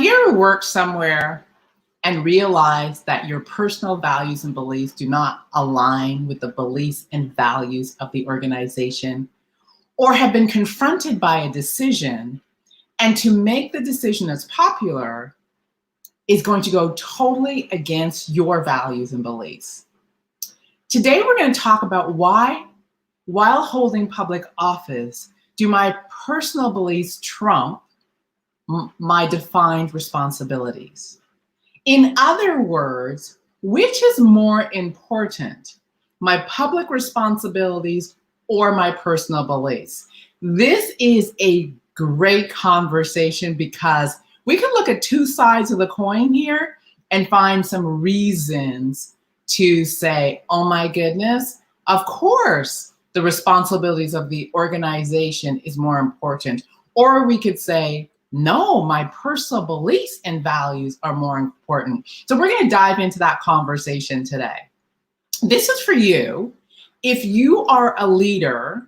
you ever worked somewhere and realized that your personal values and beliefs do not align with the beliefs and values of the organization? Or have been confronted by a decision, and to make the decision as popular is going to go totally against your values and beliefs? Today, we're going to talk about why, while holding public office, do my personal beliefs trump my defined responsibilities? In other words, which is more important, my public responsibilities or my personal beliefs? This is a great conversation because we can look at two sides of the coin here and find some reasons to say, oh my goodness, of course, the responsibilities of the organization is more important. Or we could say, no, my personal beliefs and values are more important. So we're going to dive into that conversation today. This is for you if you are a leader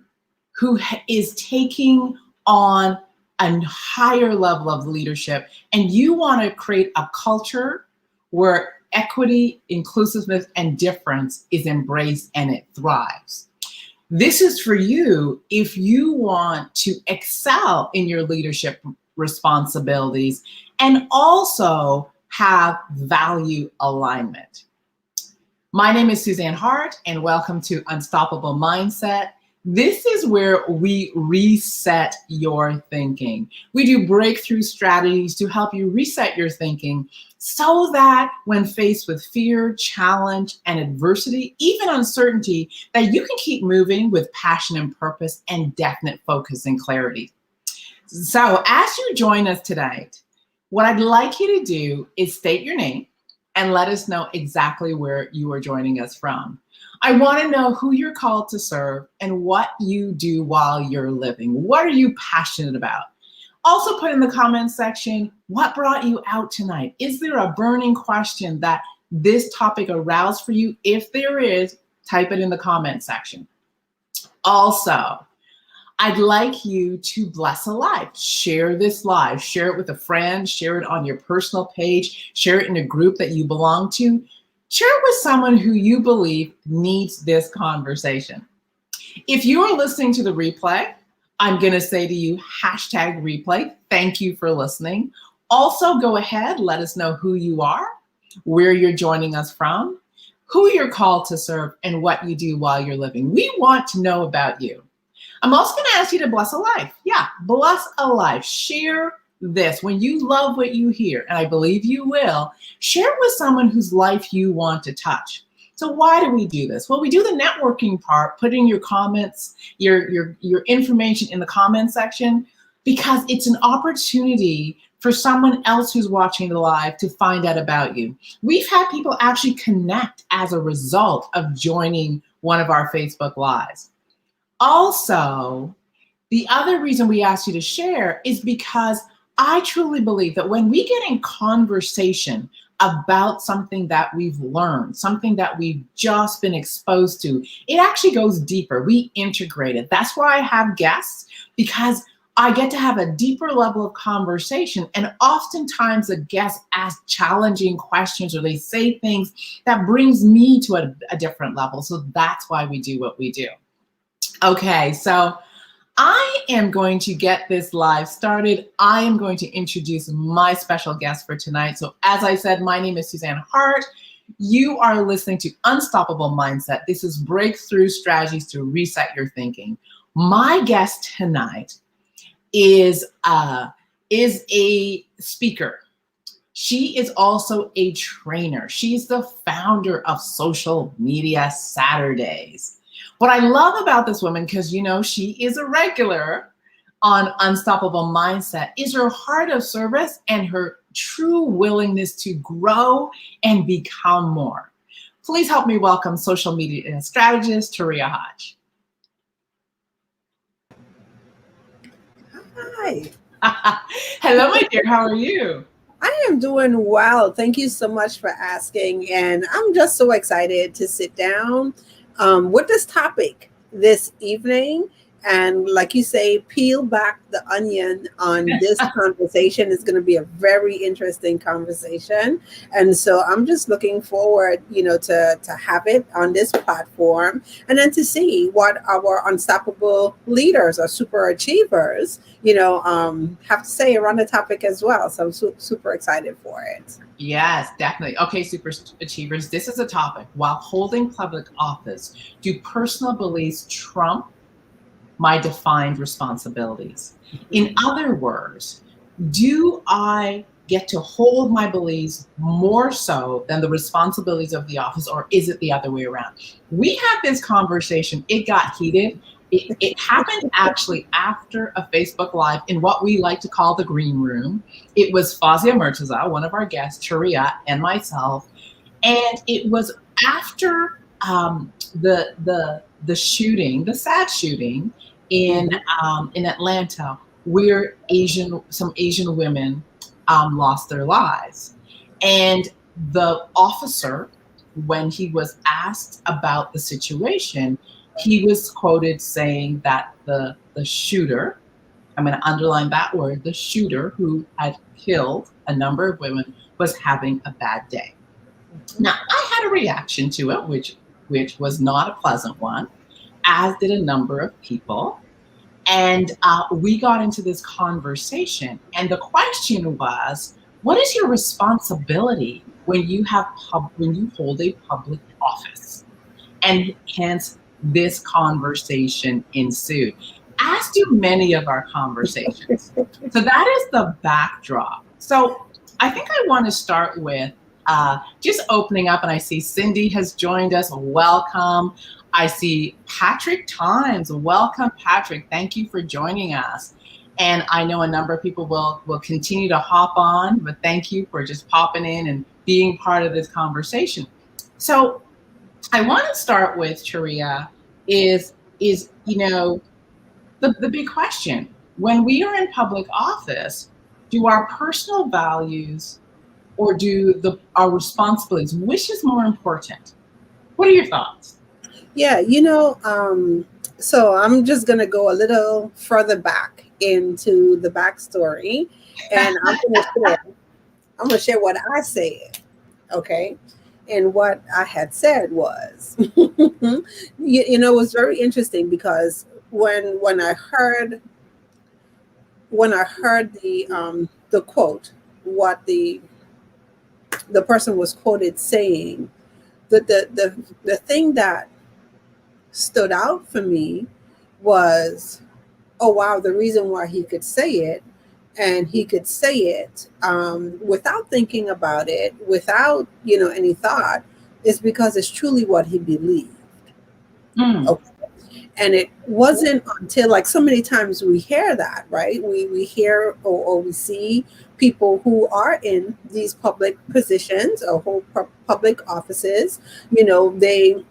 who is taking on a higher level of leadership and you want to create a culture where equity, inclusiveness, and difference is embraced and it thrives. This is for you if you want to excel in your leadership responsibilities and also have value alignment. My name is Suzanne Hart, and welcome to Unstoppable Mindset. This is where we reset your thinking. We do breakthrough strategies to help you reset your thinking so that when faced with fear, challenge, and adversity, even uncertainty, that you can keep moving with passion and purpose and definite focus and clarity. So as you join us tonight, what I'd like you to do is state your name and let us know exactly where you are joining us from. I want to know who you're called to serve and what you do while you're living. What are you passionate about? Also put in the comments section, what brought you out tonight? Is there a burning question that this topic aroused for you? If there is, type it in the comment section. Also, I'd like you to bless a life. Share this live. Share it with a friend. Share it on your personal page. Share it in a group that you belong to. Share it with someone who you believe needs this conversation. If you are listening to the replay, I'm going to say to you, hashtag replay. Thank you for listening. Also, go ahead, let us know who you are, where you're joining us from, who you're called to serve, and what you do while you're living. We want to know about you. I'm also going to ask you to bless a life. Yeah, bless a life. Share this. When you love what you hear, and I believe you will, share it with someone whose life you want to touch. So why do we do this? Well, we do the networking part, putting your comments, your information in the comment section, because it's an opportunity for someone else who's watching the live to find out about you. We've had people actually connect as a result of joining one of our Facebook Lives. Also, the other reason we ask you to share is because I truly believe that when we get in conversation about something that we've learned, something that we've just been exposed to, it actually goes deeper. We integrate it. That's why I have guests, because I get to have a deeper level of conversation. And oftentimes the guests ask challenging questions or they say things that brings me to a different level. So that's why we do what we do. Okay, so I am going to get this live started. I am going to introduce my special guest for tonight. So as I said, my name is Suzanne Hart. You are listening to Unstoppable Mindset. This is breakthrough strategies to reset your thinking. My guest tonight is a speaker. She is also a trainer. She's the founder of Social Media Saturdays. What I love about this woman, because you know she is a regular on Unstoppable Mindset, is her heart of service and her true willingness to grow and become more. Please help me welcome social media strategist Taria Hodge. Hi. Hello, my dear. How are you? I am doing well. Thank you so much for asking. And I'm just so excited to sit down with this topic this evening. And like you say, peel back the onion on this conversation. Is going to be a very interesting conversation. And so I'm just looking forward, to have it on this platform, and then to see what our unstoppable leaders or super achievers, have to say around the topic as well. So I'm super excited for it. Yes, definitely. Okay, super achievers, this is a topic. While holding public office, do personal beliefs trump my defined responsibilities? In other words, do I get to hold my beliefs more so than the responsibilities of the office, or is it the other way around? We had this conversation, it got heated. It happened actually after a Facebook Live in what we like to call the green room. It was Fazia Murtaza, one of our guests, Sharia, and myself. And it was after the shooting, the sad shooting in Atlanta, where some Asian women lost their lives. And the officer, when he was asked about the situation, he was quoted saying that the shooter, I'm going to underline that word, the shooter who had killed a number of women, was having a bad day. Now, I had a reaction to it, which was not a pleasant one, as did a number of people. And we got into this conversation, and the question was, what is your responsibility when you hold a public office? And hence, this conversation ensued, as do many of our conversations. So that is the backdrop. So I think I want to start with just opening up, and I see Cindy has joined us. Welcome. I see Patrick Times. Welcome, Patrick. Thank you for joining us. And I know a number of people will continue to hop on, but thank you for just popping in and being part of this conversation. So I want to start with, Sharia, is the big question. When we are in public office, do our personal values or do our responsibilities, which is more important? What are your thoughts? Yeah, so I'm just going to go a little further back into the backstory, and I'm going to share what I said, okay? And what I had said was, it was very interesting because when I heard the quote, what the person was quoted saying, the thing that stood out for me was, oh wow, the reason why he could say it, and he could say it without thinking about it, without any thought, is because it's truly what he believed. Okay. And it wasn't until, like, so many times we hear that, right? We hear or we see people who are in these public positions or public offices, they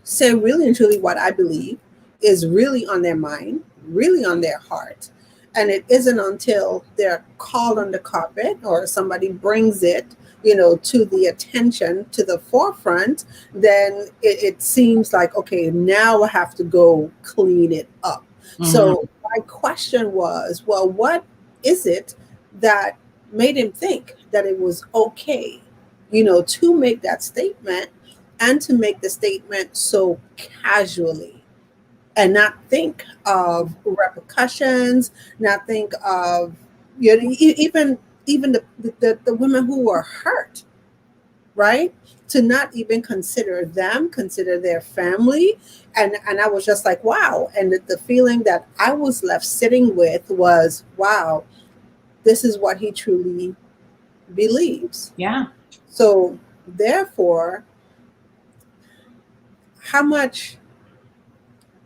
say really and truly what I believe is really on their mind, really on their heart. And it isn't until they're called on the carpet or somebody brings it, to the attention, to the forefront, then it seems like, okay, now I have to go clean it up. Mm-hmm. So my question was, well, what is it that made him think that it was okay, to make that statement, and to make the statement so casually, and not think of repercussions, not think of even the women who were hurt, right? To not even consider them, consider their family. And I was just like, wow. And the feeling that I was left sitting with was, wow, this is what he truly believes. Yeah. So therefore, how much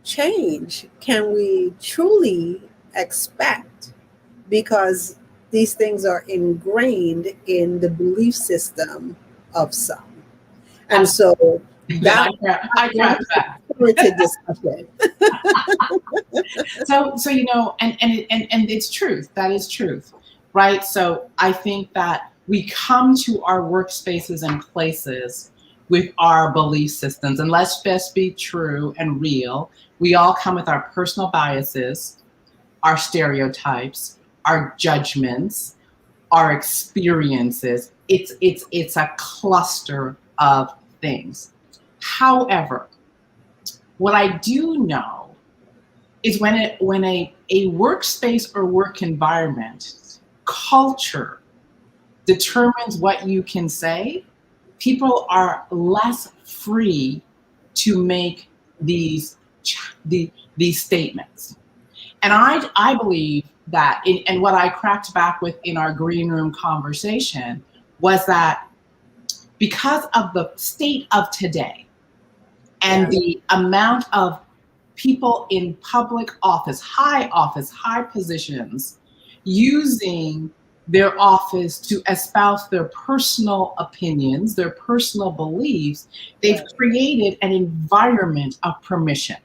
change can we truly expect? Because these things are ingrained in the belief system of some. And so that I grab that. Discussion. So and it's truth. That is truth, right? So I think that we come to our workspaces and places with our belief systems. And let's just be true and real. We all come with our personal biases, our stereotypes, our judgments, our experiences. It's a cluster of things. However, what I do know is when a workspace or work environment culture determines what you can say, people are less free to make these these statements. And I believe that, and what I cracked back with in our green room conversation was that because of the state of today and the amount of people in public office, high positions, using their office to espouse their personal opinions, their personal beliefs, they've created an environment of permission.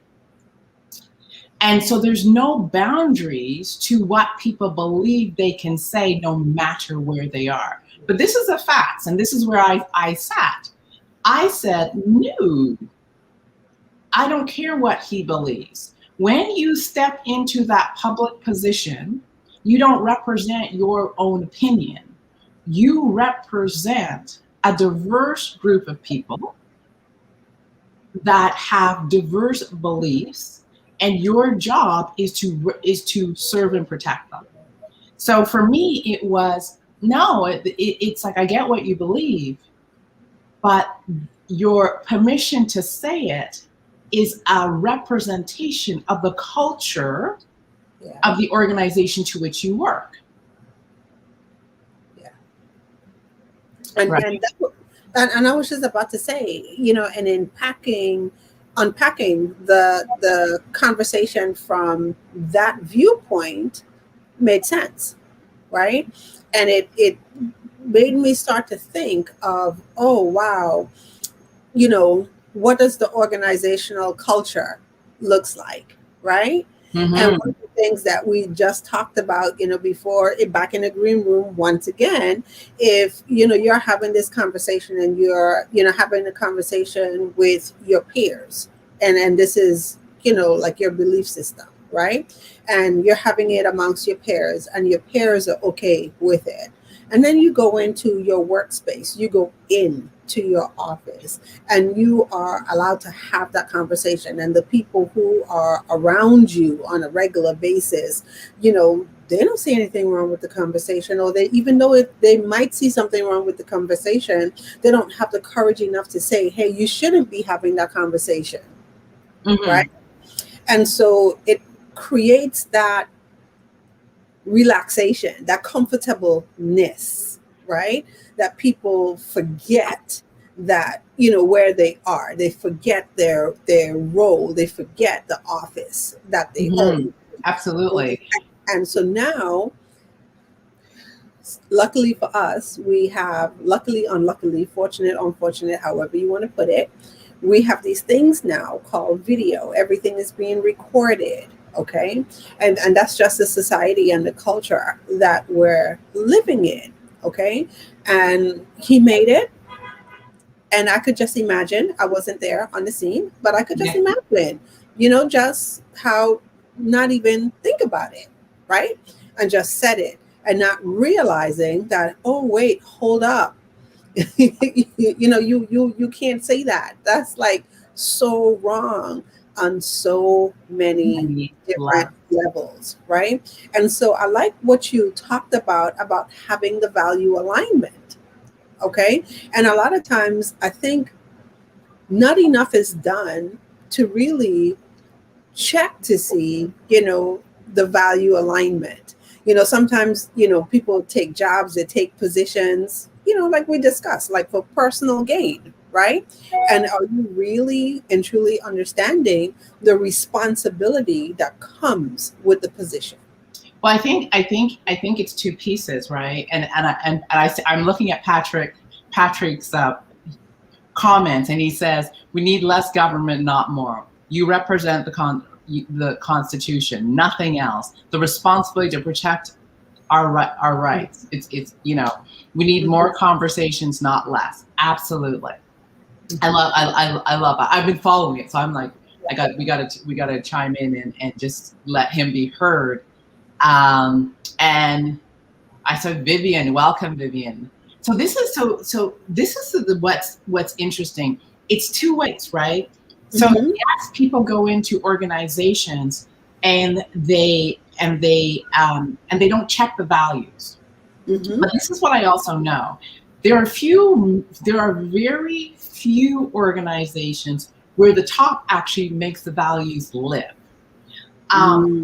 And so there's no boundaries to what people believe they can say no matter where they are. But this is a fact, and this is where I sat. I said, no, I don't care what he believes. When you step into that public position, you don't represent your own opinion. You represent a diverse group of people that have diverse beliefs, and your job is to serve and protect them. So for me, it was, no, it's like, I get what you believe, but your permission to say it is a representation of the culture of the organization to which you work. Yeah. And, right. And I was just about to say, and unpacking the conversation from that viewpoint made sense, right? And it made me start to think of, oh, wow, what does the organizational culture looks like, right? Mm-hmm. And one of the things that we just talked about, before, back in the green room, once again, if, you're having this conversation and you're, having a conversation with your peers, and this is, like your belief system, right? And you're having it amongst your peers, and your peers are okay with it. And then you go into your workspace, you go into your office, and you are allowed to have that conversation. And the people who are around you on a regular basis, they don't see anything wrong with the conversation, or even though they might see something wrong with the conversation, they don't have the courage enough to say, hey, you shouldn't be having that conversation, right? And so it creates that relaxation, that comfortableness, right? That people forget that, where they are. They forget their role. They forget the office that they hold. Absolutely. And so now, luckily for us, we have, luckily, unluckily, fortunate, unfortunate, however you want to put it, we have these things now called video. Everything is being recorded. Okay. And that's just the society and the culture that we're living in. Okay. And he made it. And I could just imagine, I wasn't there on the scene, but I could just imagine, just how not even think about it. Right. And just said it, and not realizing that, oh, wait, hold up. you can't say that. That's like so wrong on so many different levels, right? And so I like what you talked about having the value alignment, okay? And a lot of times I think not enough is done to really check to see, the value alignment. Sometimes, people take jobs, they take positions, like we discussed, like for personal gain, right? And are you really and truly understanding the responsibility that comes with the position? Well, I think it's two pieces, right? I'm looking at Patrick's comments, and he says we need less government, not more. You represent the Constitution, nothing else. The responsibility to protect our rights. It's we need more conversations, not less. Absolutely. I love it. I've been following it, so I'm like, we gotta chime in and just let him be heard. And I said, Vivian, welcome, Vivian. So this is what's interesting. It's two ways, right? So Mm-hmm. yes, people go into organizations and they don't check the values. Mm-hmm. But this is what I also know. There are very few organizations where the top actually makes the values live. Mm-hmm.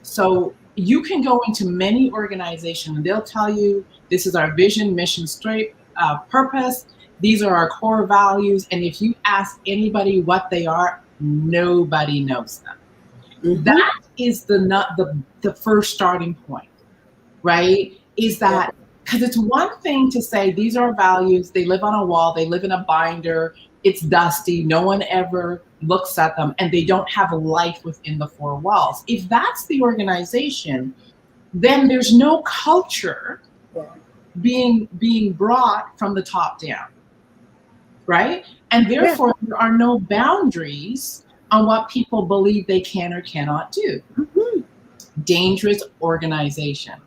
So you can go into many organizations and they'll tell you this is our vision, mission, straight purpose. These are our core values. And if you ask anybody what they are, nobody knows them. Mm-hmm. That is the first starting point, right? Is Yeah. that because it's one thing to say these are our values, they live on a wall, they live in a binder, it's dusty, no one ever looks at them, and they don't have a life within the four walls. If that's the organization, then there's no culture Yeah. being brought from the top down, right? And Yeah. therefore there are no boundaries on what people believe they can or cannot do. Mm-hmm. Dangerous organization.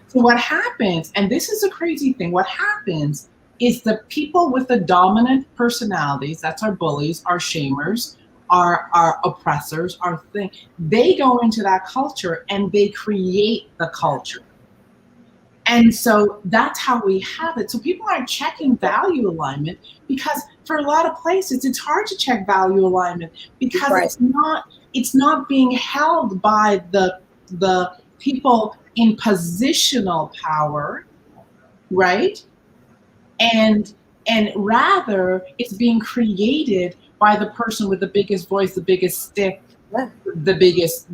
So what happens, and this is a crazy thing, what happens is the people with the dominant personalities, that's our bullies, our shamers, our oppressors, our thing, they go into that culture and they create the culture. And so that's how we have it. So people aren't checking value alignment because for a lot of places it's hard to check value alignment because Right. it's not being held by the people in positional power, right? And rather it's being created by the person with the biggest voice, the biggest stick, Yeah. the biggest,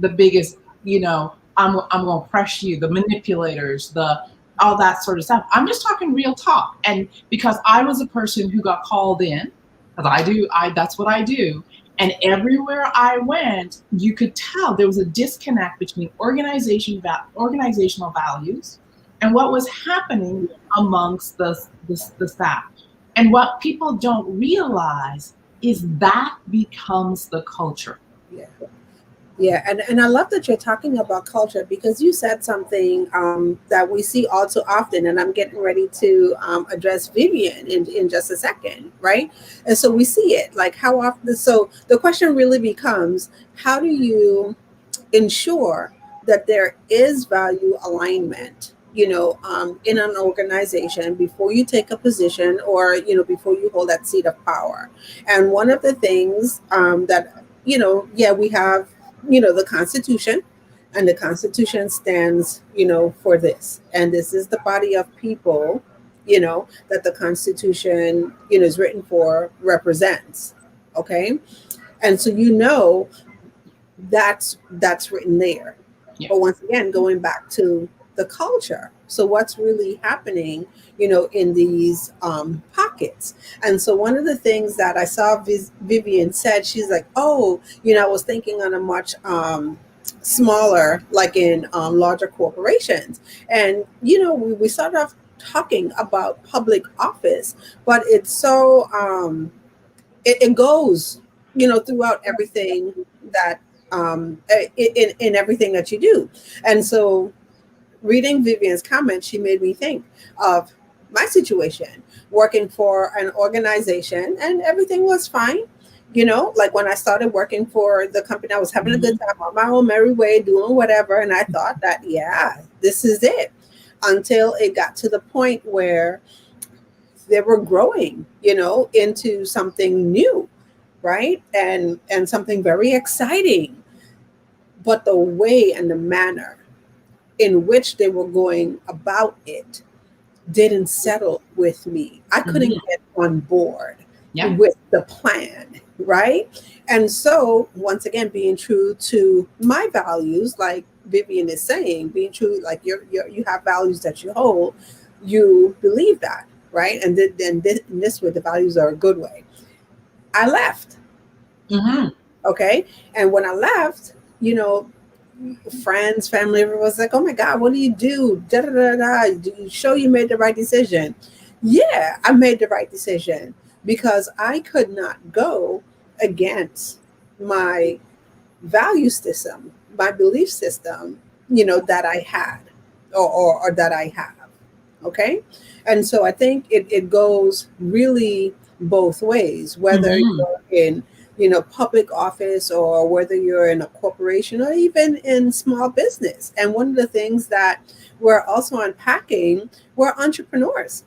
I'm gonna press you, the manipulators, the all that sort of stuff. I'm just talking real talk. And because I was a person who got called in, because that's what I do. And everywhere I went, you could tell there was a disconnect between organizational values and what was happening amongst the staff. And what people don't realize is that becomes the culture. Yeah. Yeah, and I love that you're talking about culture because you said something that we see all too often, and I'm getting ready to address Vivian in just a second, right? And so we see it like how often. So the question really becomes, how do you ensure that there is value alignment? In an organization before you take a position or before you hold that seat of power. And one of the things that yeah, we have the Constitution, and the Constitution stands for this, and this is the body of people that the Constitution is written for, represents. Okay, and so that's written there. Yeah. But once again, going back to the culture, so what's really happening in these pockets. And so one of the things that I saw Vivian said, she's like, oh, I was thinking on a much smaller, like in larger corporations. And we started off talking about public office, but it's so it goes throughout everything that in everything that you do. And so reading Vivian's comment, she made me think of my situation working for an organization, and everything was fine. Like when I started working for the company, I was having a good time on my own merry way, doing whatever. And I thought that, yeah, this is it, until it got to the point where they were growing, into something new, right? And something very exciting. But the way and the manner in which they were going about it didn't settle with me. I couldn't get on board with the plan, right? And so, once again, being true to my values, like Vivian is saying, being true, like you have values that you hold, you believe that, right? And then in this way, the values are a good way. I left. Mm-hmm. Okay. And when I left, friends, family, everyone was like, oh my God, what do you do? Da, da, da, da. Do you show you made the right decision? Yeah, I made the right decision. because I could not go against my value system, my belief system, that I had, or that I have. Okay. And so I think it goes really both ways, whether Mhm. you're in, public office, or whether you're in a corporation, or even in small business. And one of the things that we're also unpacking, we're entrepreneurs,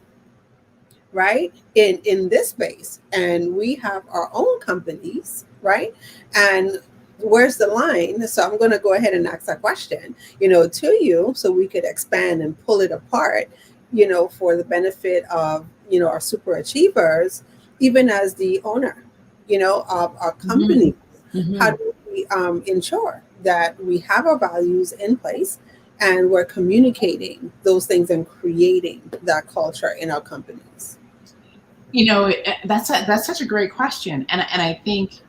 right, in this space, and we have our own companies, right? And where's the line? So I'm going to go ahead and ask that question, to you, so we could expand and pull it apart, for the benefit of, our super achievers, even as the owner, of our Mhm. company. How Mhm. do we ensure that we have our values in place, and we're communicating those things and creating that culture in our companies? That's such a great question, and I think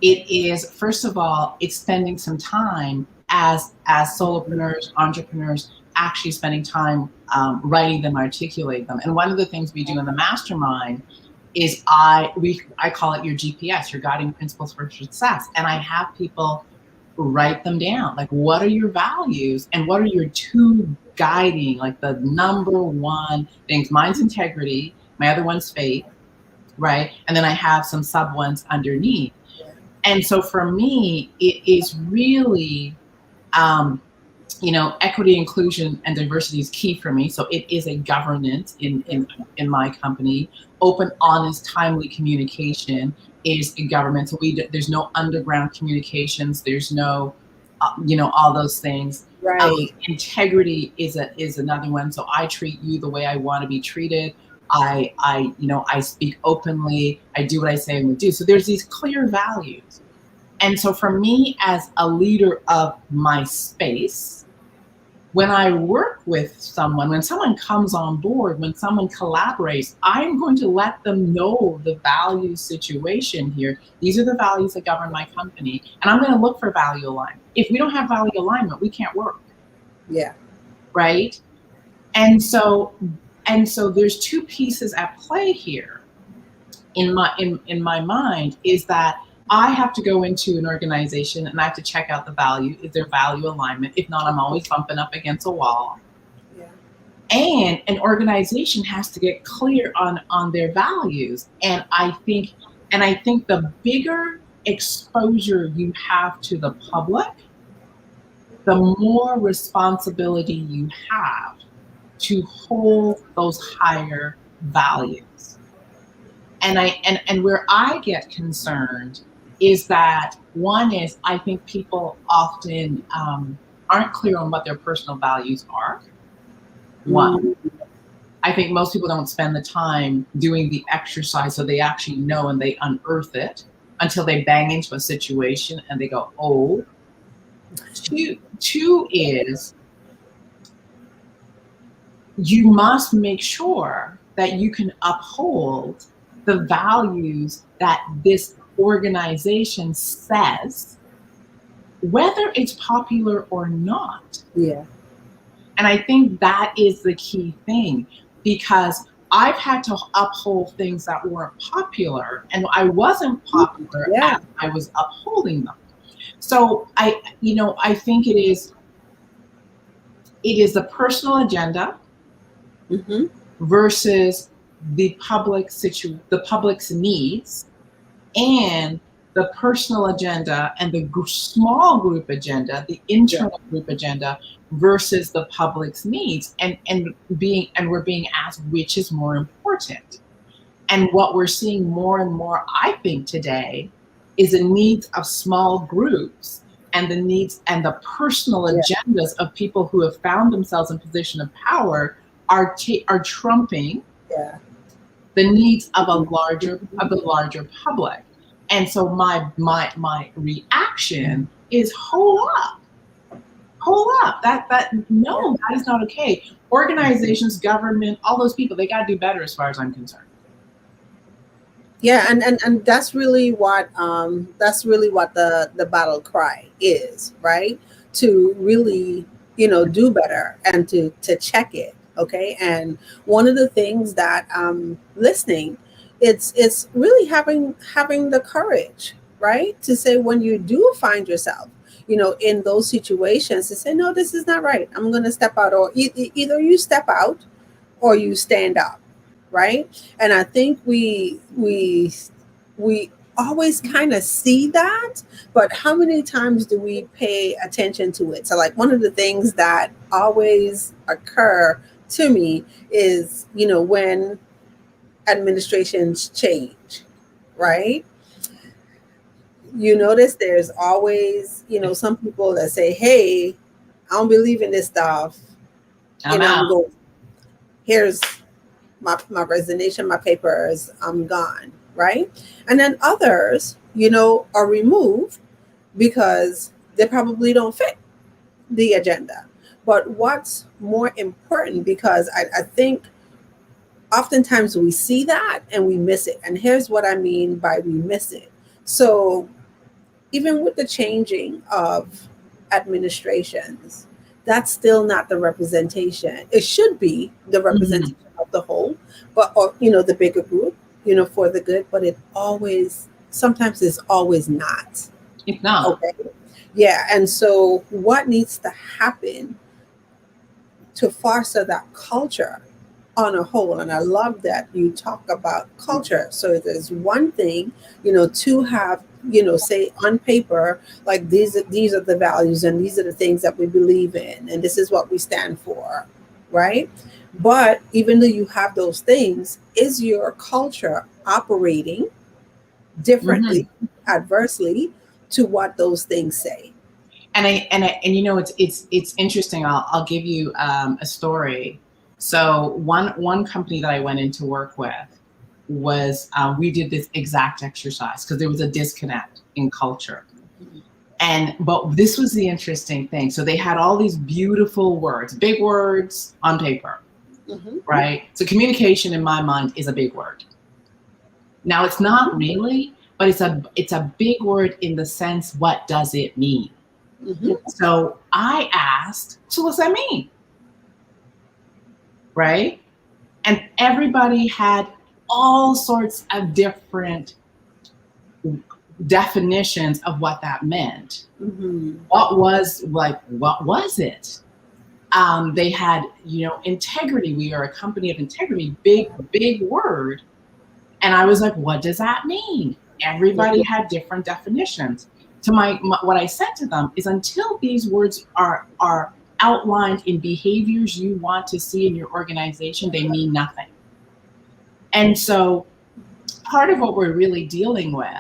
it is, first of all, it's spending some time as solopreneurs, entrepreneurs, actually spending time writing them, articulating them. And one of the things we do in the mastermind is I call it your GPS, your guiding principles for success, and I have people write them down. Like, what are your values, and what are your two guiding, like the number one things? Mine's integrity. My other one's faith, right? And then I have some sub ones underneath. And so for me, it is really, um, equity, inclusion, and diversity is key for me. So it is a governance in my company. Open, honest, timely communication is a government. So there's no underground communications. There's no, all those things. Right. Integrity is another one. So I treat you the way I want to be treated. I speak openly. I do what I say I'm going to do. So there's these clear values. And so for me, as a leader of my space, when I work with someone, when someone comes on board, when someone collaborates, I'm going to let them know the value situation here. These are the values that govern my company, and I'm going to look for value alignment. If we don't have value alignment, we can't work, Yeah. right? And so, there's two pieces at play here in my mind, is that I have to go into an organization and I have to check out the value. Is there value alignment? If not, I'm always bumping up against a wall. Yeah. And an organization has to get clear on their values. And I think the bigger exposure you have to the public, the more responsibility you have to hold those higher values. And where I get concerned is that, one is, I think people often aren't clear on what their personal values are. One, Mm, I think most people don't spend the time doing the exercise so they actually know and they unearth it until they bang into a situation and they go, oh. Two is, you must make sure that you can uphold the values that this organization says, whether it's popular or not. yeah. And I think that is the key thing, because I've had to uphold things that weren't popular, and I wasn't popular Yeah. as I was upholding them. So I think it is the personal agenda Hmm. versus the public's needs, and the personal agenda and the small group agenda, the Yeah. internal group agenda versus the public's needs, and we're being asked which is more important. And what we're seeing more and more, I think, today, is the needs of small groups and the needs and the personal Yeah. agendas of people who have found themselves in position of power are trumping Yeah. the needs of Mhm. the larger public. And so my reaction is, hold up. That Yeah. No, that is not okay. Organizations, government, all those people, they got to do better as far as I'm concerned. Yeah, and that's really what the battle cry is, right? To really, do better, and to check it. Okay. And one of the things that I'm listening, It's really having the courage, right, to say when you do find yourself, in those situations, to say, no, this is not right, I'm going to step out, or either you step out or you stand up, right? And I think we always kind of see that, but how many times do we pay attention to it? So, like, one of the things that always occur to me is, when administrations change, right? You notice there's always, some people that say, hey, I don't believe in this stuff, I'm I'm out. going, here's my resignation, my papers, I'm gone, right? And then others, are removed because they probably don't fit the agenda. But what's more important, because I think oftentimes we see that and we miss it. And here's what I mean by we miss it. So even with the changing of administrations, that's still not the representation. It should be the Mhm. representation of the whole, but or, the bigger group, for the good. But it always, sometimes it's always not. It's not. Okay. Yeah. And so what needs to happen to foster that culture on a whole? And I love that you talk about culture. So there's one thing, to have, say on paper, like these are the values and these are the things that we believe in and this is what we stand for, right? But even though you have those things, is your culture operating differently, Mhm. adversely to what those things say? It's interesting. I'll give you a story. So one company that I went into work with was we did this exact exercise because there was a disconnect in culture. But this was the interesting thing. So they had all these beautiful words, big words on paper, Mm-hmm. right? So communication in my mind is a big word. Now it's not really, but it's a big word in the sense, what does it mean? Mm-hmm. So I asked, so what's that mean? Right? And everybody had all sorts of different definitions of what that meant. Mm-hmm. What was it? They had, integrity. We are a company of integrity, big, big word. And I was like, what does that mean? Everybody had different definitions. To what I said to them is, until these words are outlined in behaviors you want to see in your organization, they mean nothing. And so part of what we're really dealing with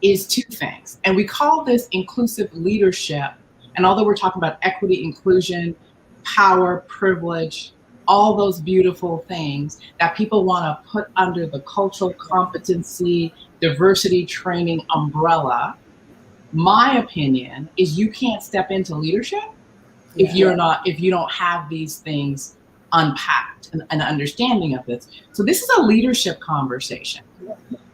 is two things. And we call this inclusive leadership. And although we're talking about equity, inclusion, power, privilege, all those beautiful things that people want to put under the cultural competency, diversity training umbrella, my opinion is you can't step into leadership if Yeah. if you don't have these things unpacked and an understanding of this. So this is a leadership conversation.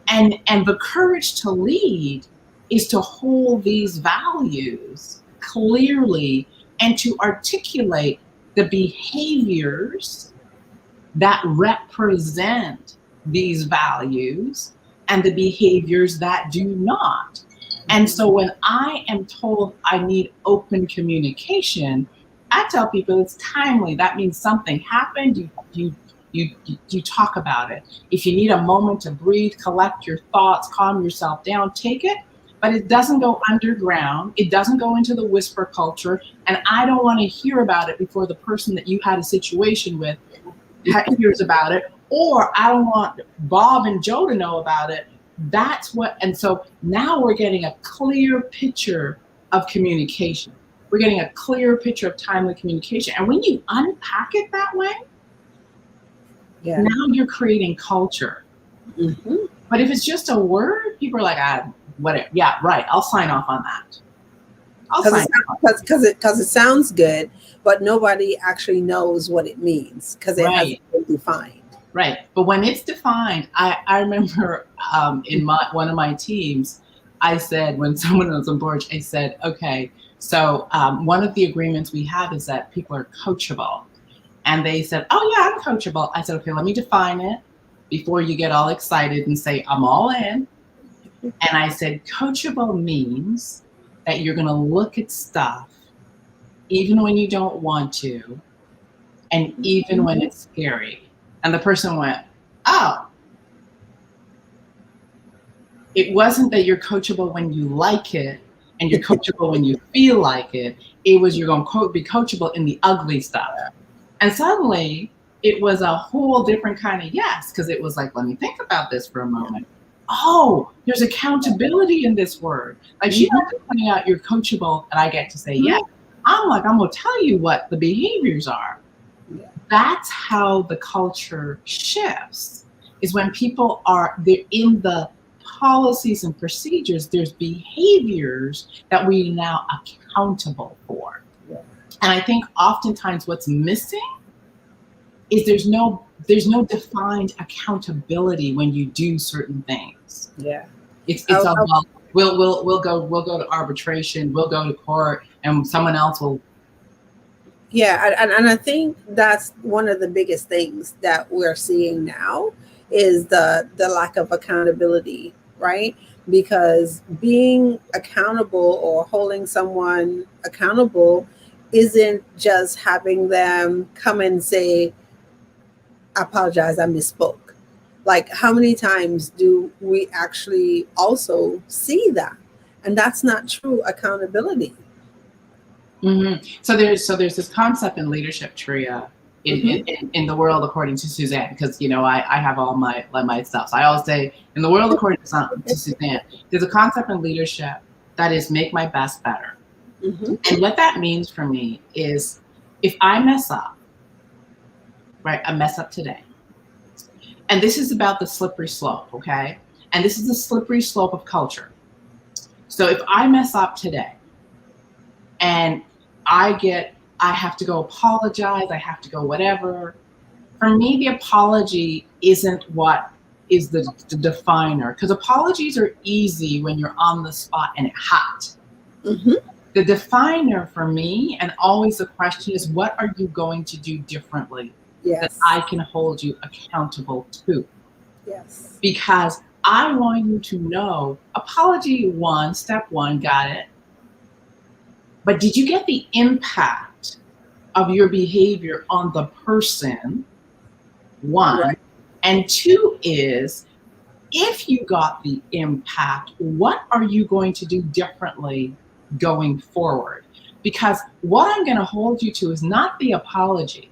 And the courage to lead is to hold these values clearly and to articulate the behaviors that represent these values and the behaviors that do not. And so when I am told I need open communication, I tell people it's timely. That means something happened. You talk about it. If you need a moment to breathe, collect your thoughts, calm yourself down, take it. But it doesn't go underground. It doesn't go into the whisper culture. And I don't want to hear about it before the person that you had a situation with hears about it, or I don't want Bob and Joe to know about it. And so now we're getting a clear picture of communication. We're getting a clear picture of timely communication. And when you unpack it that way, Yeah. now you're creating culture. Mm-hmm. But if it's just a word, people are like, whatever. Yeah, right. I'll sign off on that. Because it sounds good, but nobody actually knows what it means because it hasn't been defined. Right. But when it's defined, I remember in one of my teams, I said, when someone was on board, I said, okay, so one of the agreements we have is that people are coachable. And they said, oh yeah, I'm coachable. I said, okay, let me define it. before you get all excited and say, I'm all in. And I said, coachable means that you're going to look at stuff even when you don't want to, and even when it's scary. And the person went, oh, it wasn't that you're coachable when you like it and you're coachable when you feel like it. It was you're going to be coachable in the ugly stuff. And suddenly it was a whole different kind of yes, because it was like, let me think about this for a moment. Oh, there's accountability in this word. Like she's not just pointing out you're coachable and I get to say yes. I'm like, I'm going to tell you what the behaviors are. That's how the culture shifts, is when people they're in the policies and procedures, there's behaviors that we are now accountable for. Yeah. And I think oftentimes what's missing is there's no defined accountability when you do certain things. Yeah. It's all we'll go to arbitration, we'll go to court, and someone else will. Yeah, and I think that's one of the biggest things that we're seeing now is the lack of accountability, right? Because being accountable or holding someone accountable isn't just having them come and say, I apologize, I misspoke. Like, how many times do we actually also see that? And that's not true accountability. Mm-hmm. So there's this concept in leadership, Tria, in the world according to Suzanne, because I have all my stuff. So I always say, in the world according to Suzanne, there's a concept in leadership that is make my best better. Mm-hmm. And what that means for me is, if I mess up, right, I mess up today. And this is about the slippery slope, okay? And this is the slippery slope of culture. So if I mess up today and I have to go apologize, I have to go whatever. For me, the apology isn't what is the definer, because apologies are easy when you're on the spot and it's hot. Mm-hmm. The definer for me, and always the question is, what are you going to do differently? Yes. That I can hold you accountable to? Yes. Because I want you to know, apology step one, got it. But did you get the impact of your behavior on the person? One. Right. And two is, if you got the impact, what are you going to do differently going forward? Because what I'm going to hold you to is not the apology.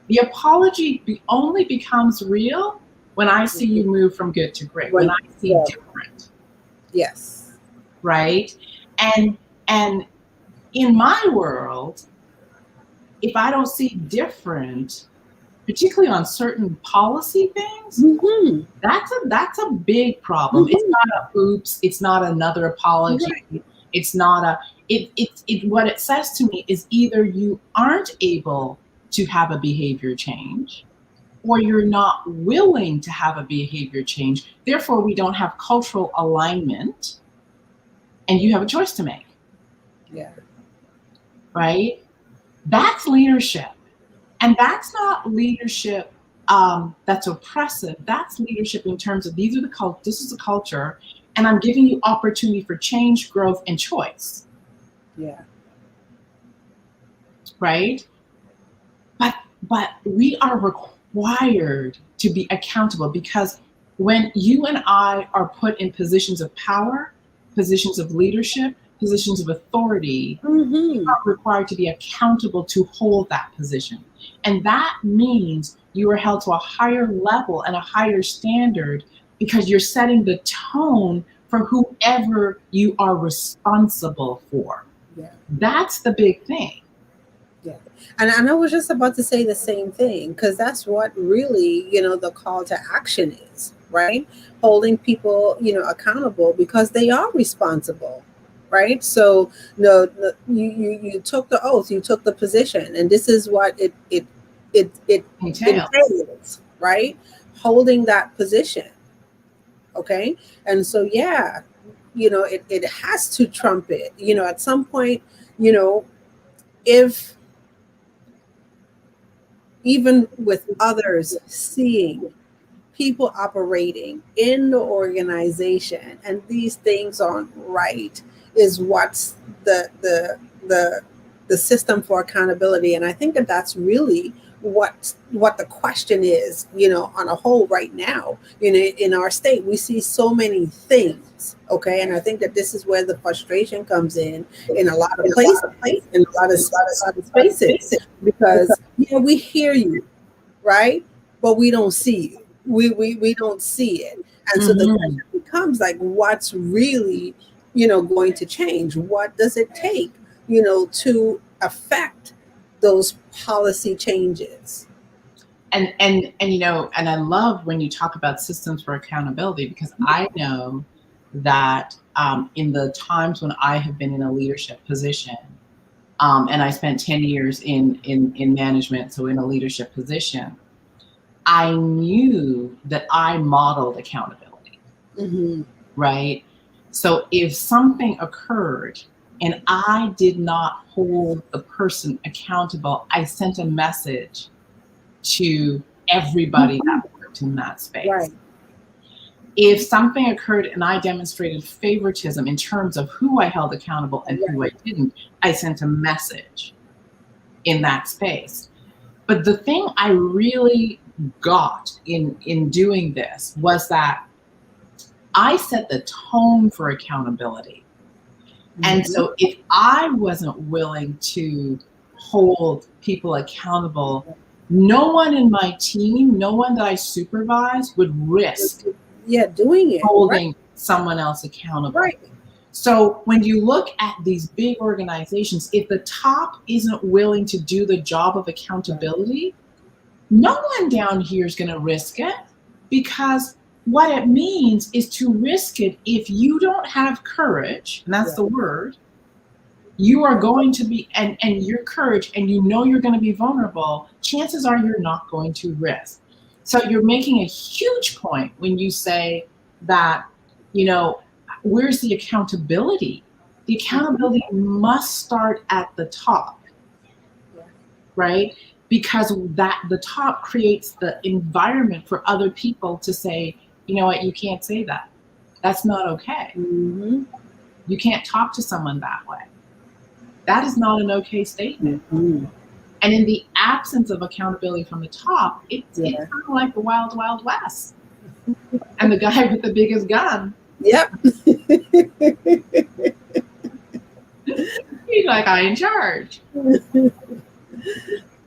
The apology only becomes real when I see you move from good to great, when I see different. Yes. Right? And in my world, if I don't see different, particularly on certain policy things, mm-hmm. that's a big problem. Mm-hmm. It's not a oops, it's not another apology. Right. It's not what it says to me is either you aren't able to have a behavior change, or you're not willing to have a behavior change. Therefore, we don't have cultural alignment, and you have a choice to make. Yeah. Right? That's leadership. And that's not leadership that's oppressive. That's leadership in terms of this is the culture, and I'm giving you opportunity for change, growth, and choice. Yeah. Right? But we are required to be accountable, because when you and I are put in positions of power, positions of leadership, positions of authority, mm-hmm. you are required to be accountable to hold that position. And that means you are held to a higher level and a higher standard, because you're setting the tone for whoever you are responsible for. Yeah. That's the big thing. Yeah. And I was just about to say the same thing, because that's what really, the call to action is, right? Holding people, accountable, because they are responsible. Right. So you took the oath, you took the position, and this is what it entails, right? Holding that position. OK. And so, yeah, it has to trump it, at some point, if even with others seeing people operating in the organization and these things aren't right is what's the system for accountability. And I think that that's really what the question is, on a whole right now. In our state, we see so many things. Okay, and I think that this is where the frustration comes in a lot of places, in a lot of spaces, because we hear you, right, but we don't see you. We don't see it, and so the question becomes like, what's really going to change? What does it take to affect those policy changes? And I love when you talk about systems for accountability, because I know that in the times when I have been in a leadership position, and I spent 10 years in management, so in a leadership position, I knew that I modeled accountability, right? So if something occurred and I did not hold the person accountable, I sent a message to everybody that worked in that space. Right. If something occurred and I demonstrated favoritism in terms of who I held accountable and who I didn't, I sent a message in that space. But the thing I really got in doing this was that I set the tone for accountability. And so if I wasn't willing to hold people accountable, no one in my team, no one that I supervise would risk doing it, holding someone else accountable. Right. So when you look at these big organizations, if the top isn't willing to do the job of accountability, no one down here is going to risk it, because what it means is to risk it if you don't have courage, and that's the word. You are going to be, and your courage, and you're going to be vulnerable, chances are you're not going to risk. So you're making a huge point when you say that, where's the accountability? The accountability must start at the top, right? Because the top creates the environment for other people to say, you know what, you can't say that. That's not okay. You can't talk to someone that way. That is not an okay statement. And in the absence of accountability from the top, it's kind of like the wild, wild west. And the guy with the biggest gun. Yep. He's like, I in charge.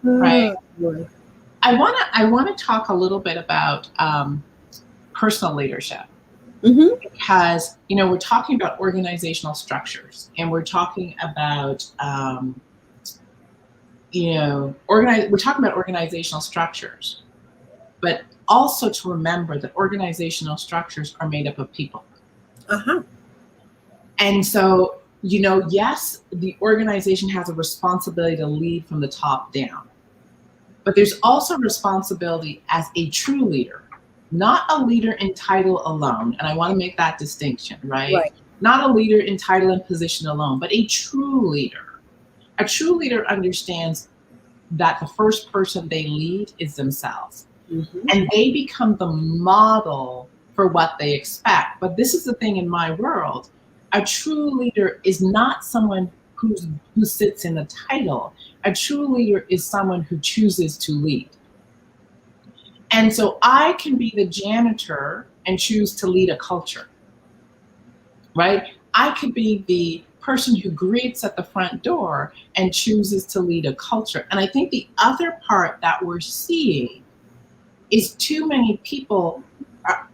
Right. I want to talk a little bit about personal leadership. Because, we're talking about organizational structures, and we're talking about, we're talking about organizational structures, but also to remember that organizational structures are made up of people. And so, yes, the organization has a responsibility to lead from the top down, but there's also responsibility as a true leader. Not a leader in title alone, and I want to make that distinction, right? Not a leader in title and position alone, but a true leader. A true leader understands that the first person they lead is themselves, and they become the model for what they expect. But this is the thing in my world: a true leader is not someone who sits in a title. A true leader is someone who chooses to lead. And so I can be the janitor and choose to lead a culture, right? I could be the person who greets at the front door and chooses to lead a culture. And I think the other part that we're seeing is too many people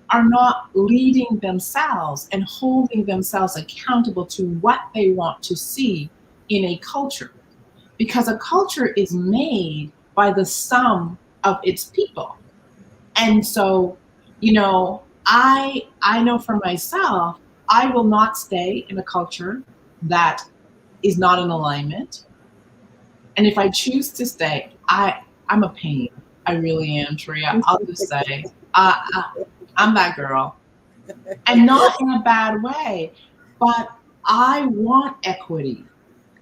are not leading themselves and holding themselves accountable to what they want to see in a culture. Because a culture is made by the sum of its people. And so, I know for myself, I will not stay in a culture that is not in alignment. And if I choose to stay, I'm a pain. I really am, Tria. I'll just say, I'm that girl. And not in a bad way, but I want equity.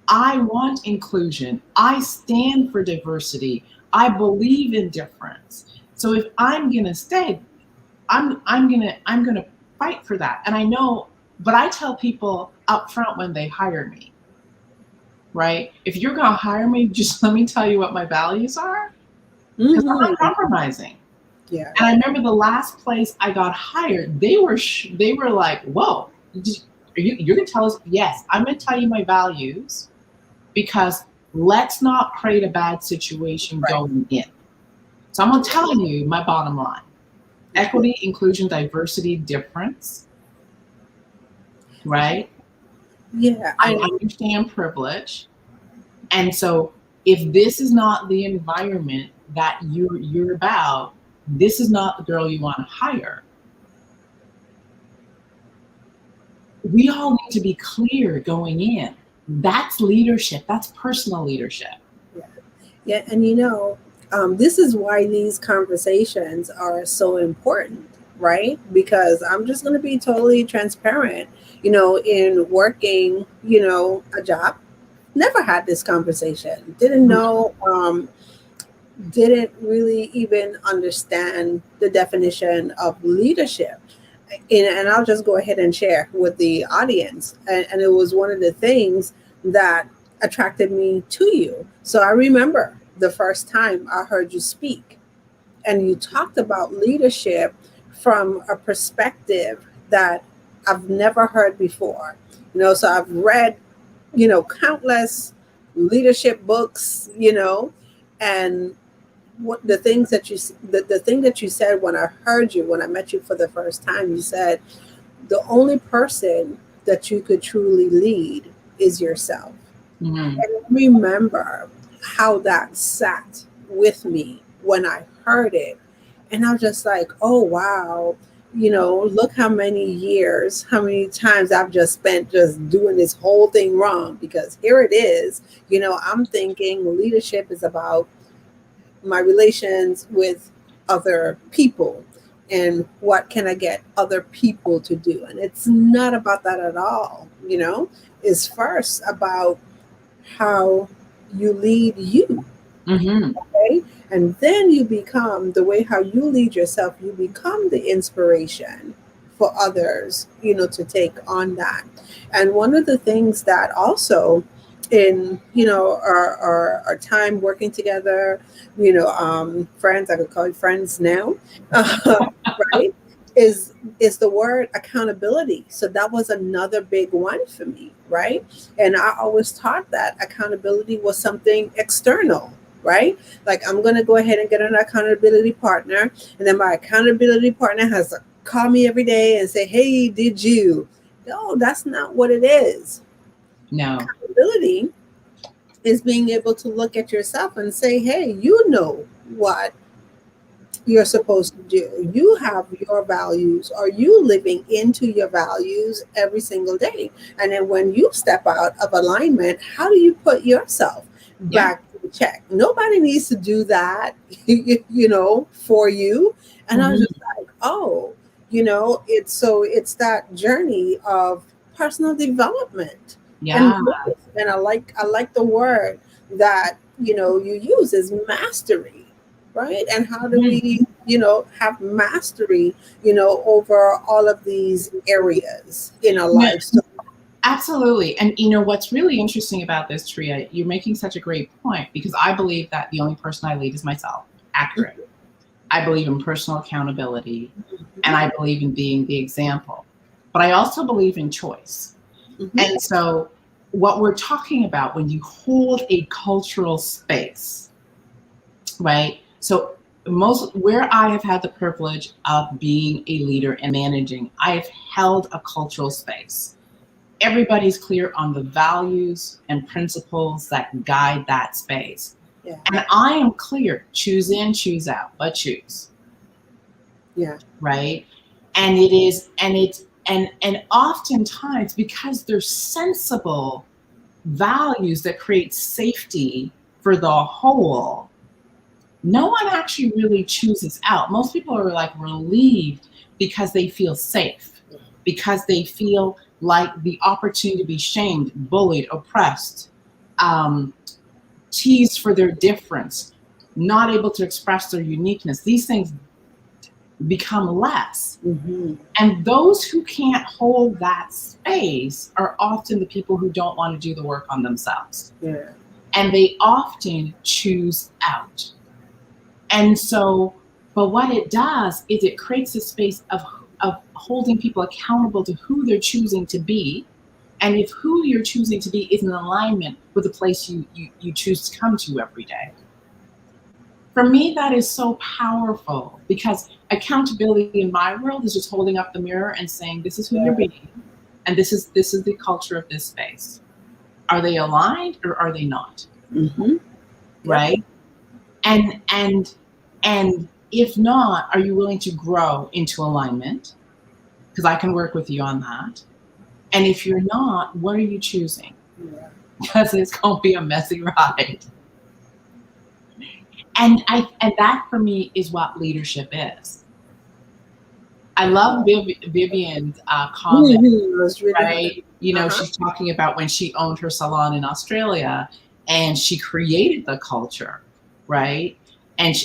I want inclusion. I stand for diversity. I believe in difference. So if I'm going to stay, I'm gonna fight for that. And I know, but I tell people up front when they hire me, right? If you're gonna hire me, just let me tell you what my values are, because I'm not Hmm. compromising. Yeah. And I remember the last place I got hired, they were like, "Whoa, you're gonna tell us?" Yes, I'm gonna tell you my values, because let's not create a bad situation Right. going in. So I'm gonna tell you my bottom line: Yeah. equity, inclusion, diversity, difference. Right? Yeah. I And understand privilege, and so if this is not the environment that you're about, this is not the girl you want to hire. We all need to be clear going in. That's leadership. That's personal leadership. yeah. Yeah. And this is why these conversations are so important, right? Because I'm just going to be totally transparent. In working, a job, never had this conversation. Didn't really even understand the definition of leadership. And I'll just go ahead and share with the audience. And it was one of the things that attracted me to you. So I remember the first time I heard you speak, and you talked about leadership from a perspective that I've never heard before. So I've read, countless leadership books, and what the thing that you said when I heard you, when I met you for the first time, you said the only person that you could truly lead is yourself. Mhm. And I remember how that sat with me when I heard it. And I was just like, oh, wow. Look how many years, how many times I've just spent just doing this whole thing wrong, because here it is. I'm thinking leadership is about my relations with other people and what can I get other people to do. And it's not about that at all. It's first about how you lead you, Mhm. okay? And then you become the way how you lead yourself, you become the inspiration for others, to take on that. And one of the things that also in our time working together, friends, I could call you friends now, right, is the word accountability. So that was another big one for me, right? And I always thought that accountability was something external, right? Like, I'm going to go ahead and get an accountability partner, and then my accountability partner has to call me every day and say, hey, did you? No, that's not what it is. No. Accountability is being able to look at yourself and say, hey, you know what you're supposed to do. You have your values. Are you living into your values every single day? And then when you step out of alignment, how do you put yourself Yeah. back to check? Nobody needs to do that, for you. And I was just Mhm. like, oh, it's that journey of personal development and Yeah. growth. And I like the word that you use is mastery, right? And how do Mhm. we, have mastery, over all of these areas in our No, lives? So, absolutely. And what's really interesting about this, Tria, you're making such a great point, because I believe that the only person I lead is myself. Accurate. I believe in personal accountability, and mhm, I believe in being the example. But I also believe in choice. mhm, And so, what we're talking about when you hold a cultural space, right? So, most where I have had the privilege of being a leader and managing, I have held a cultural space. Everybody's clear on the values and principles that guide that space. yeah, And I am clear: choose in, choose out, but choose, yeah, right? And it is, and it's, and oftentimes, because they're sensible values that create safety for the whole, no one actually really chooses out. Most people are like relieved because they feel safe, because they feel like the opportunity to be shamed, bullied, oppressed, um, teased for their difference, not able to express their uniqueness. These things become less. Mm-hmm. And those who can't hold that space are often the people who don't want to do the work on themselves. Yeah. And they often choose out. And so, but what it does is it creates a space of holding people accountable to who they're choosing to be. And if who you're choosing to be is in alignment with the place you choose to come to every day. For me, that is so powerful because accountability in my world is just holding up the mirror and saying, this is who you're being, and this is the culture of this space. Are they aligned or are they not? Mm-hmm. Right? And if not, are you willing to grow into alignment? Because I can work with you on that. And if you're not, what are you choosing? Yeah. Because it's going to be a messy ride. And that for me is what leadership is. I love Vivian's comment, Mm-hmm. It was really right? You know, she's talking about when she owned her salon in Australia and she created the culture, right? And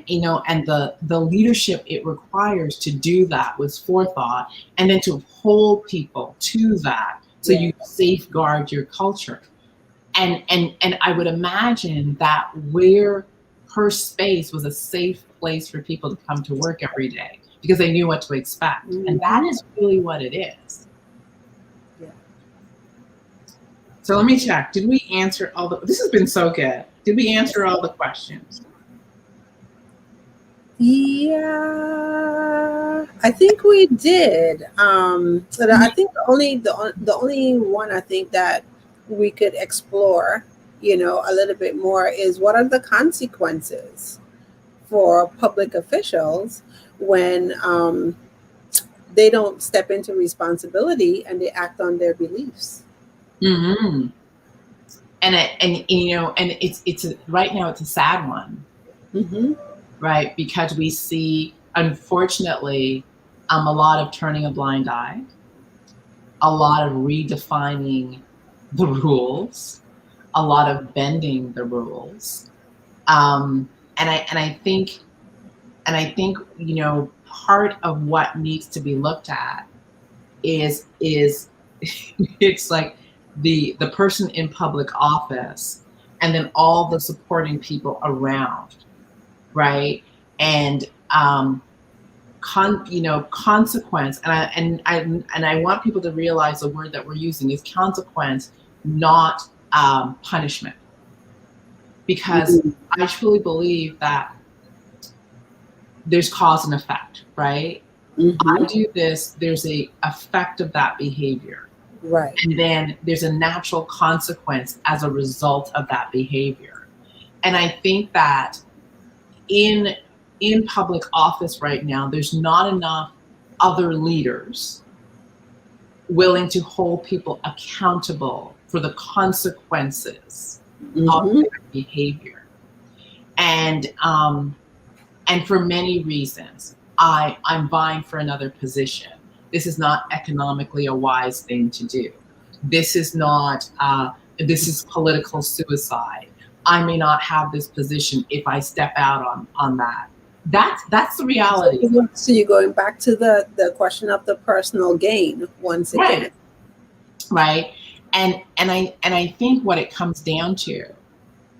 you know, and the leadership it requires to do that was forethought, and then to hold people to that, so you safeguard your culture. And I would imagine that where her space was a safe place for people to come to work every day because they knew what to expect. Mm-hmm. And that is really what it is. Yeah. So let me check. Did we answer all the, this has been so good. Did we answer all the questions? Yeah, I think we did. So I think the only one I think that we could explore, you know, a little bit more is what are the consequences for public officials when they don't step into responsibility and they act on their beliefs. Mm-hmm. And you know, and it's right now it's a sad one, Mm-hmm. right? Because we see, unfortunately, a lot of turning a blind eye, a lot of redefining the rules, a lot of bending the rules, and I think you know part of what needs to be looked at is it's like the person in public office and then all the supporting people around, right? And you know, consequence, and I want people to realize the word that we're using is consequence, not punishment, because Mm-hmm. I truly believe that there's cause and effect, right? Mm-hmm. I do this, there's a effect of that behavior. Right. And then there's a natural consequence as a result of that behavior. And I think that in public office right now, there's not enough other leaders willing to hold people accountable for the consequences of Mm-hmm. their behavior. And for many reasons, I'm vying for another position. This is not economically a wise thing to do. This is not, this is political suicide. I may not have this position if I step out on that. That's the reality. So you're going back to the question of the personal gain once again. Right. Right. And I think what it comes down to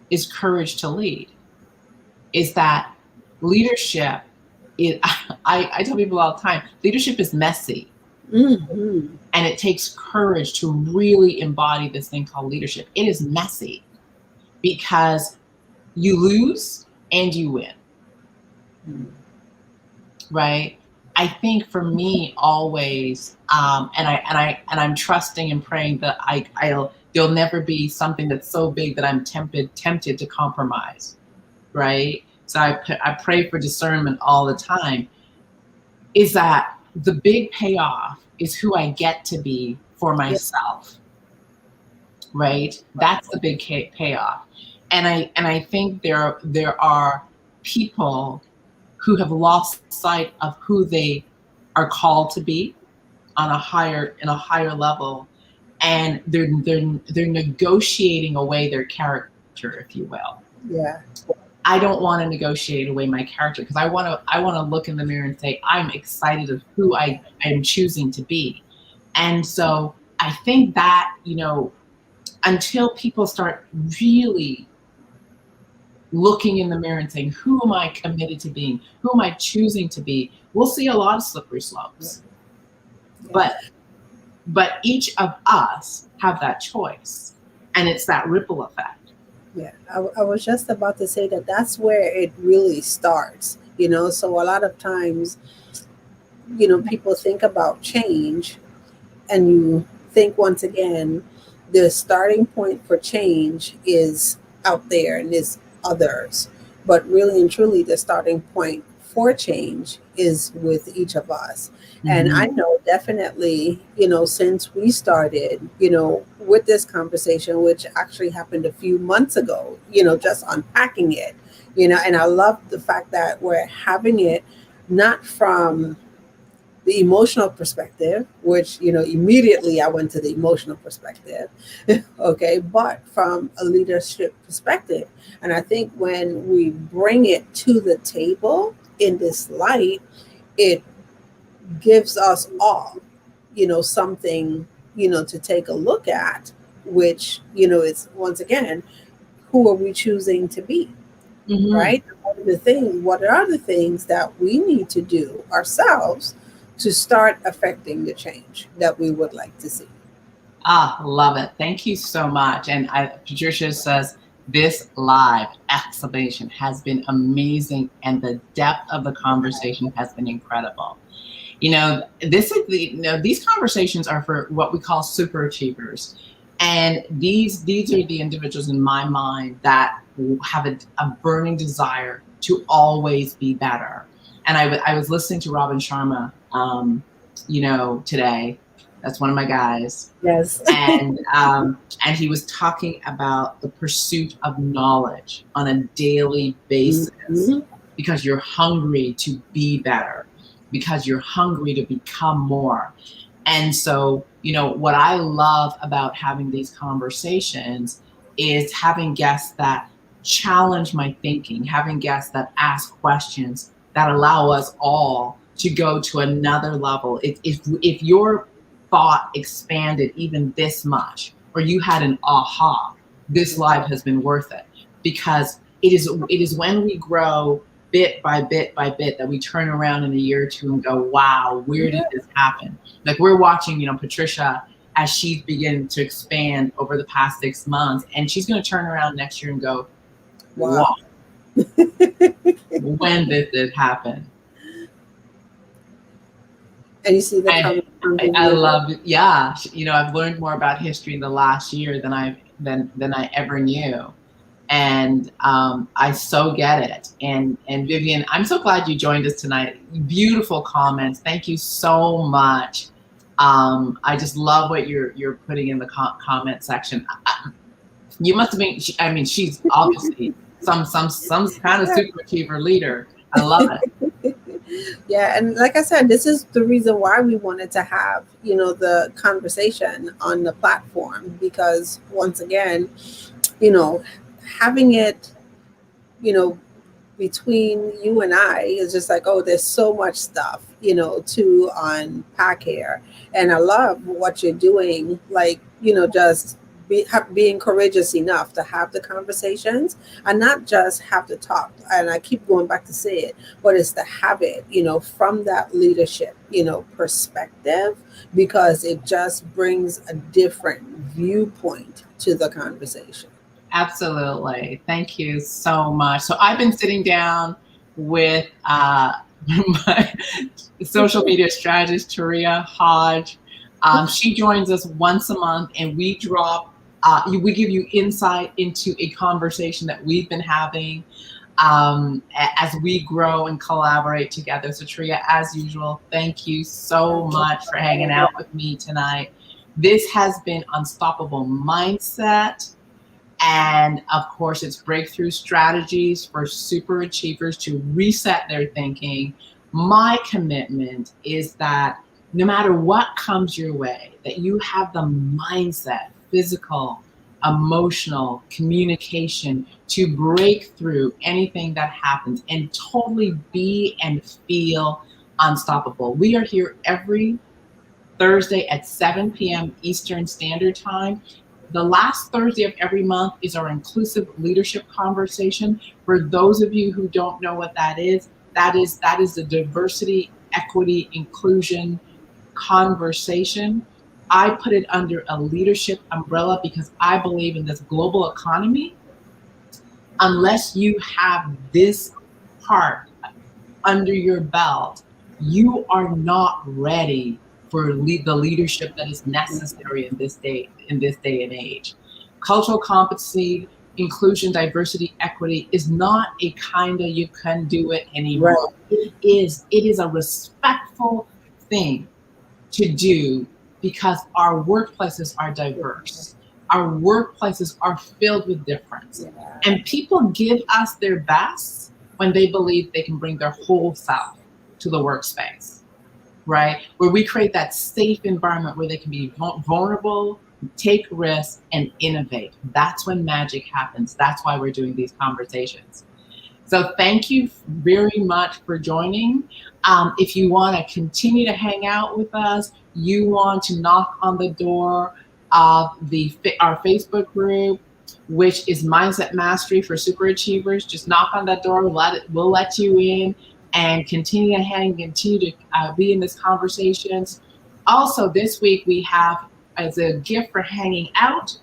is courage to lead. Is that leadership is, I tell people all the time, leadership is messy. Mm-hmm. And it takes courage to really embody this thing called leadership. It is messy because you lose and you win. Mm-hmm. Right? I think for me always, and I'm trusting and praying that there'll never be something that's so big that I'm tempted to compromise. Right? So I pray for discernment all the time, is that the big payoff is who I get to be for myself, right? That's the big payoff. And I think there are people who have lost sight of who they are called to be in a higher level, and they're negotiating away their character, if you will. Yeah. I don't want to negotiate away my character, because I want to look in the mirror and say, I'm excited of who I am choosing to be. And so I think that, until people start really looking in the mirror and saying, who am I committed to being? Who am I choosing to be? We'll see a lot of slippery slopes. Yeah. But each of us have that choice, and it's that ripple effect. Yeah, I was just about to say that that's where it really starts, So a lot of times, people think about change, and you think once again, the starting point for change is out there and is others. But really and truly, the starting point for change is with each of us. And I Mhm. know definitely, since we started, with this conversation, which actually happened a few months ago, just unpacking it, and I love the fact that we're having it not from the emotional perspective, which, immediately I went to the emotional perspective, okay, but from a leadership perspective. And I think when we bring it to the table in this light, it gives us all, something, to take a look at, which, is once again, who are we choosing to be? Mhm. Right? What are the things that we need to do ourselves to start affecting the change that we would like to see? Love it. Thank you so much. And Patricia says, this live exclamation has been amazing, and the depth of the conversation has been incredible. These conversations are for what we call super achievers. And these are the individuals in my mind that have a burning desire to always be better. And I was listening to Robin Sharma, today. That's one of my guys. Yes. And he was talking about the pursuit of knowledge on a daily basis, Mhm. because you're hungry to be better, because you're hungry to become more. And so, what I love about having these conversations is having guests that challenge my thinking, having guests that ask questions that allow us all to go to another level. If your thought expanded even this much, or you had an aha, this life has been worth it, because it is when we grow bit by bit by bit that we turn around in a year or two and go, wow, where did Yeah. this happen? Like, we're watching, Patricia, as she's beginning to expand over the past 6 months, and she's going to turn around next year and go, wow, Wow. when did this happen? And you see the I, coming I behavior. love it. Yeah, I've learned more about history in the last year than I ever knew. And I so get it. And Vivian, I'm so glad you joined us tonight. Beautiful comments. Thank you so much. I just love what you're putting in the comment section. You must have been. I mean, she's obviously some kind of super achiever leader. I love it. Yeah, and like I said, this is the reason why we wanted to have, the conversation on the platform, because once again, you know, having it, you know, between you and I is just like, oh, there's so much stuff, to unpack here. And I love what you're doing, like, just being courageous enough to have the conversations and not just have to talk. And I keep going back to say it, but it's to have it, from that leadership, perspective, because it just brings a different viewpoint to the conversation. Absolutely. Thank you so much. So I've been sitting down with my social media strategist, Taria Hodge. She joins us once a month, and we give you insight into a conversation that we've been having as we grow and collaborate together. So Taria, as usual, thank you so much for hanging out with me tonight. This has been Unstoppable Mindset. And of course, it's breakthrough strategies for super achievers to reset their thinking. My commitment is that no matter what comes your way, that you have the mindset, physical, emotional communication to break through anything that happens and totally be and feel unstoppable. We are here every Thursday at 7 p.m. Eastern Standard Time. The last Thursday of every month is our inclusive leadership conversation. For those of you who don't know what that is the diversity, equity, inclusion conversation. I put it under a leadership umbrella because I believe in this global economy. Unless you have this part under your belt, you are not ready for the leadership that is necessary in this day and age. Cultural competency, inclusion, diversity, equity is not a kind of you can do it anymore. Right. It is a respectful thing to do because our workplaces are diverse. Our workplaces are filled with difference. Yeah. And people give us their best when they believe they can bring their whole self to the workspace, right? Where we create that safe environment where they can be vulnerable, take risks, and innovate. That's when magic happens. That's why we're doing these conversations. So thank you very much for joining. If you want to continue to hang out with us, you want to knock on the door of our Facebook group, which is Mindset Mastery for Superachievers. Just knock on that door. We'll let you in and continue to be in this conversations. Also, this week we have, as a gift for hanging out,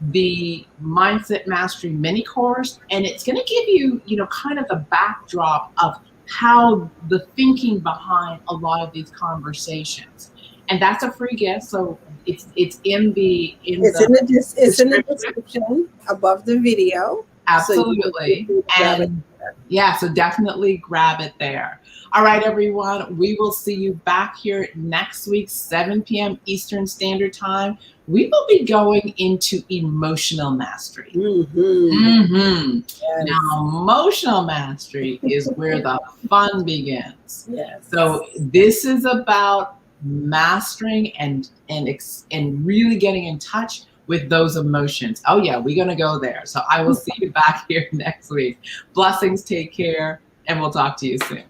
the Mindset Mastery mini course, and it's going to give you, kind of the backdrop of how the thinking behind a lot of these conversations. And that's a free gift, so it's in the description above the video. Absolutely. So definitely grab it there. All right, everyone, we will see you back here next week, 7 p.m. Eastern Standard Time. We will be going into emotional mastery. Yes. Now, emotional mastery is where the fun begins. Yes. So this is about mastering and really getting in touch with those emotions. Oh yeah, we're gonna go there. So I will see you back here next week. Blessings, take care, and we'll talk to you soon.